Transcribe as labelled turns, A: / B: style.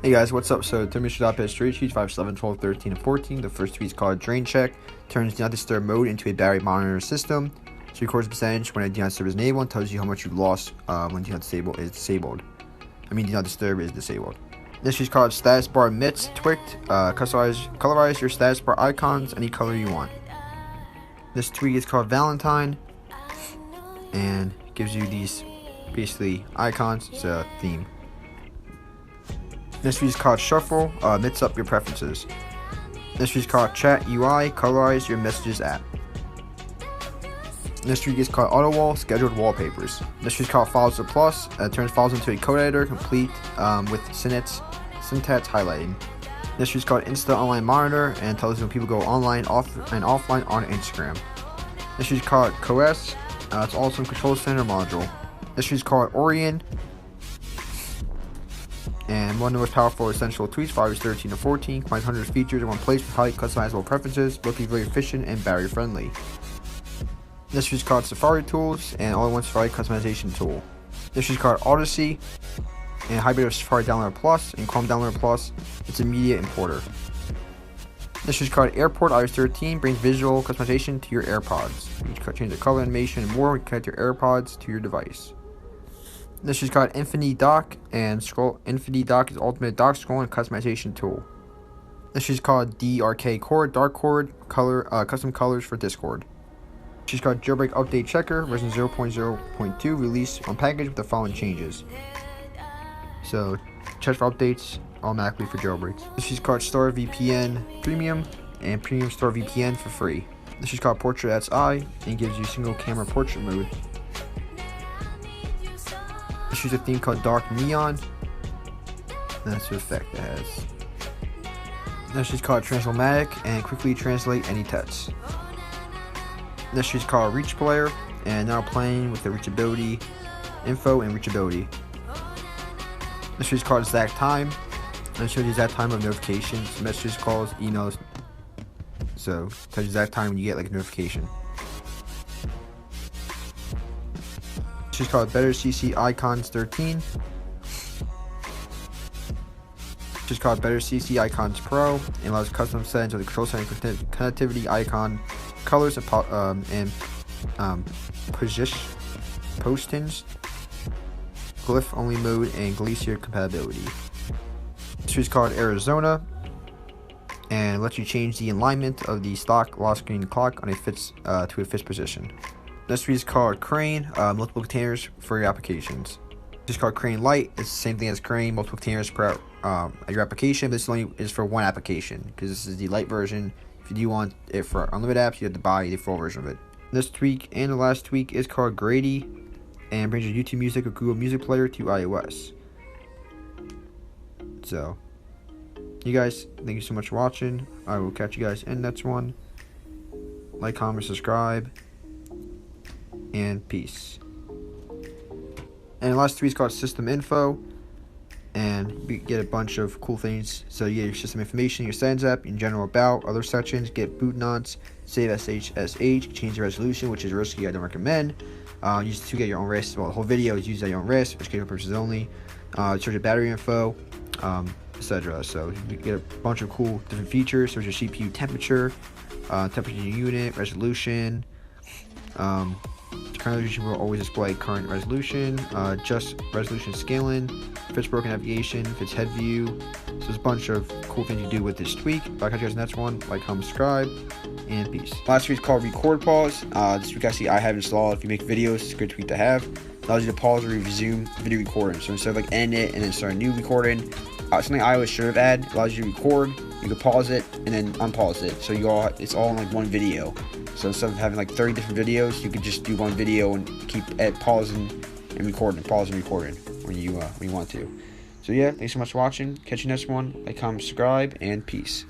A: Hey guys, what's up? So Timmy should up as 3 tweets 5, 7, 12, 13, and 14. The first tweet is called Drain Check. Turns Do Not Disturb mode into a battery monitor system. So records percentage when a Do Not Disturb is enabled and tells you how much you've lost when Do Not Disable is disabled. Do Not Disturb is disabled. This tweet is called Status Bar Mitts Tweaked. Colorize your status bar icons any color you want. This tweet is called Valentine and gives you these basically icons. It's a theme. This tweet is called Shuffle, mix up your preferences. This tweet is called Chat UI, colorize your messages app. This tweet is called Auto Wall, scheduled wallpapers. This tweet is called Files to Plus, turns files into a code editor, complete with syntax highlighting. This tweet is called Insta Online Monitor, and tells you when people go online and offline on Instagram. This tweet is called Coes, it's also a control center module. This tweet is called Orion. And one of the most powerful essential tweets, Fibers 13 to 14, combines hundreds of features in one place with highly customizable preferences, looking very efficient and battery friendly. This tweet is called Safari Tools and all-in-one Safari customization tool. This tweet is called Odyssey and hybrid of Safari Downloader Plus and Chrome Downloader Plus. It's a media importer. This tweet is called Airport iOS 13 brings visual customization to your AirPods. You can change the color animation and more. You can connect your AirPods to your device. This is called Infinity Dock, and Infinity Dock is ultimate dock scroll and customization tool. This is called DRK Core, Dark Chord, custom colors for Discord. This is called Jailbreak Update Checker, version 0.0.2, release on package with the following changes. So, check for updates automatically for jailbreaks. This is called Star VPN Premium, and Premium Star VPN for free. This is called Portrait XI, and gives you single camera portrait mode. This is a theme called Dark Neon. That's the effect it has. This is called Translamatic and quickly translate any text. This is called Reach Player and now playing with the reachability info and reachability. This is called Exact Time and shows you exact time of notifications, messages, calls, emails. So tells you exact time when you get like a notification. This is called Better CC Icons 13. This is called Better CC Icons Pro and allows custom settings of the control center connectivity icon colors and postings, glyph only mode, and glacier compatibility. This is called Arizona and lets you change the alignment of the stock lock screen clock on a to a fixed position. This tweet is called Checkra1n, multiple containers for your applications. This is called Checkra1n Lite. It's the same thing as Checkra1n, multiple containers per your application, but this only is for one application because this is the Lite version. If you do want it for unlimited apps, you have to buy the full version of it. This tweak and the last tweak is called Grady and brings your YouTube Music or Google Music Player to iOS. So, you guys, thank you so much for watching. I will catch you guys in the next one. Like, comment, subscribe. And peace. And the last tweet is called System Info, and you get a bunch of cool things. So you get your system information, your settings app, in general about, other sections, get boot nods, save SSH, change the resolution, which is risky, I don't recommend. Use to get your own risk. Well, the whole video is used at your own risk, for educational purposes only. Search your battery info, etc. So you get a bunch of cool different features, such as CPU temperature, temperature unit, resolution. Current resolution will always display current resolution, just resolution scaling, if it's broken navigation, if it's head view. So there's a bunch of cool things you do with this tweak. But I'll catch you guys in the next one. Like, comment, subscribe, and peace. Last tweet is called Record Pause. This tweak actually I have installed. If you make videos, it's a good tweak to have. It allows you to pause or resume video recording. So instead of like end it and then start a new recording, something iOS should have had, it allows you to record, you can pause it and then unpause it. So it's all in like one video. So instead of having like 30 different videos, you could just do one video and keep pausing and recording, pausing and recording when you want to. So yeah, thanks so much for watching. Catch you next one. Like, comment, subscribe, and peace.